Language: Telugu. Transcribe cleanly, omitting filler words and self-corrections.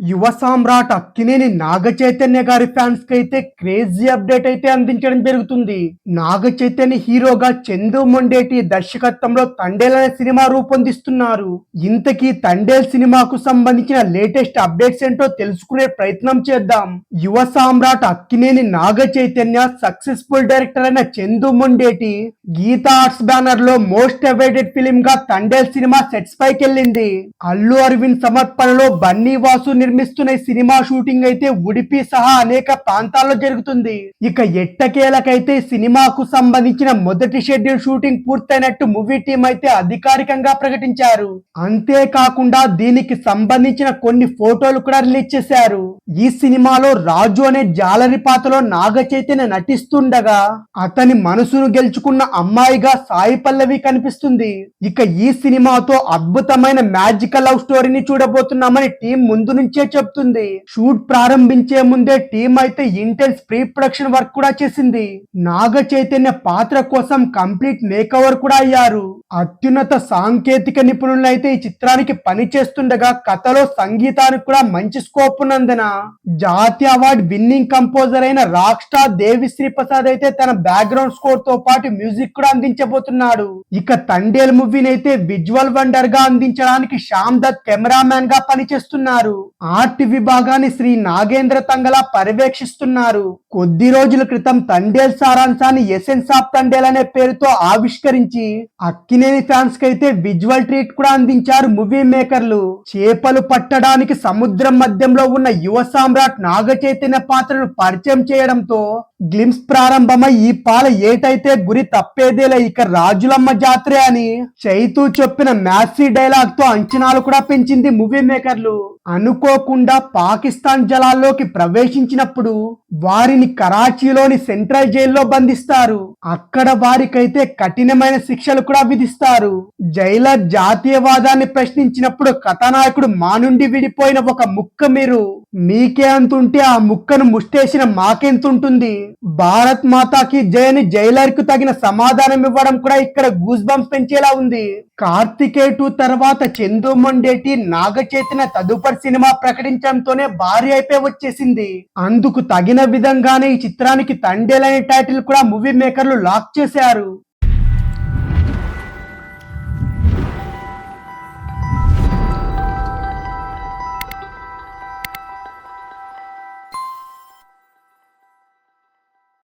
యువ సామ్రాట్ అక్కినేని నాగ చైతన్య గారి ఫ్యాన్స్ కి అయితే క్రేజీ అప్డేట్ అయితే అందించడం జరుగుతుంది. నాగ చైతన్య హీరోగా చందు మొండేటి దర్శకత్వంలో తండేల్ అనే సినిమా రూపొందిస్తున్నారు. ఇంతకీ తండేల్ సినిమాకు సంబంధించిన లేటెస్ట్ అప్డేట్స్ ఏంటో తెలుసుకునే ప్రయత్నం చేద్దాం. యువ సామ్రాట్ అక్కినేని నాగ చైతన్య సక్సెస్ఫుల్ డైరెక్టర్ అయిన చందు మొండేటి గీతా ఆర్ట్స్ బ్యానర్ లో మోస్ట్ అవైటెడ్ ఫిలిం గా తండేల్ సినిమా సెట్స్ పైకి వెళ్ళింది. అల్లు అరవింద్ సమర్పణలో బన్నీ వాసు నిర్మిస్తున్న ఈ సినిమా షూటింగ్ అయితే ఉడిపి సహా అనేక ప్రాంతాల్లో జరుగుతుంది. ఇక ఎట్టకేలకైతే సినిమాకు సంబంధించిన మొదటి షెడ్యూల్ షూటింగ్ పూర్తయినట్టు మూవీ టీం అయితే అధికారికంగా ప్రకటించారు. అంతేకాకుండా దీనికి సంబంధించిన కొన్ని ఫోటోలు కూడా రిలీజ్ చేశారు. ఈ సినిమాలో రాజు అనే జాలరి పాత్రలో నాగ చైతన్య నటిస్తుండగా అతని మనసును గెలుచుకున్న అమ్మాయిగా సాయి పల్లవి కనిపిస్తుంది. ఇక ఈ సినిమాతో అద్భుతమైన మ్యాజికల్ లవ్ స్టోరీని చూడబోతున్నామని టీం ముందు నుంచే చెప్తుంది. షూట్ ప్రారంభించే ముందే టీం అయితే ఇంటెన్స్ ప్రీ ప్రొడక్షన్ వర్క్ కూడా చేసింది. నాగ చైతన్య పాత్ర కోసం కంప్లీట్ మేకవర్ కూడా అయ్యారు. అత్యున్నత సాంకేతిక నిపుణులు అయితే ఈ చిత్రానికి పని చేస్తుండగా కథలో సంగీతానికి కూడా మంచి స్కోప్ ఉన్నందున జాతీయ అవార్డు విన్నింగ్ కంపోజర్ అయిన రాక్ స్టార్ దేవిశ్రీ ప్రసాద్ అయితే తన బ్యాక్గ్రౌండ్ స్కోర్ తో పాటు మ్యూజిక్ కూడా అందించబోతున్నాడు. ఇక తండేల్ మూవీని అయితే విజువల్ వండర్ గా అందించడానికి శ్యామ్ దత్ కెమెరామ్యాన్ గా పనిచేస్తున్నారు. ఆర్ట్ విభాగాన్ని శ్రీ నాగేంద్ర తంగల పర్యవేక్షిస్తున్నారు. కొద్ది రోజుల క్రితం తండేల్ సారాంశాన్ని ఎసెన్స్ ఆఫ్ తండేల్ అనే పేరుతో ఆవిష్కరించి అక్కినేని ఫ్యాన్స్ కి అయితే విజువల్ ట్రీట్ కూడా అందించారు మూవీ మేకర్లు. చేపలు పట్టడానికి సముద్రం మధ్యంలో ఉన్న యువ సామ్రాట్ నాగ చైతన్య పాత్రను పరిచయం చేయడంతో గ్లిమ్స్ ప్రారంభమై ఈ పాల ఏటైతే గురి తప్పేదేలే ఇక రాజులమ్మ జాత్రే అని చైతూ చెప్పిన మ్యాసీ డైలాగ్ తో అంచనాలు కూడా పెంచింది మూవీ మేకర్లు. అనుకోకుండా పాకిస్తాన్ జలాల్లోకి ప్రవేశించినప్పుడు వారిని కరాచీలోని సెంట్రల్ జైల్లో బంధిస్తారు. అక్కడ వారికైతే కఠినమైన శిక్షలు కూడా విధిస్తారు. జైలర్ జాతీయవాదాన్ని ప్రశ్నించినప్పుడు కథానాయకుడు మా నుండి విడిపోయిన ఒక ముక్క మీకే అంతుంటే ఆ ముక్కను ముష్టేసిన మాకెంతుంటుంది. భారత్ మాతాకి జయని జైలర్ కు తగిన సమాధానం ఇవ్వడం కూడా ఇక్కడ గూస్ బంప్స్ పెంచేలా ఉంది. కార్తికేయ 2 తర్వాత చందు మొండేటి నాగ చైతన్య తదుపరి సినిమా ప్రకటించడంతోనే భారీ అయిపోయి వచ్చేసింది. అందుకు తగిన విధంగానే ఈ చిత్రానికి తండేల్ అనే టైటిల్ కూడా మూవీ మేకర్లు లాక్ చేశారు.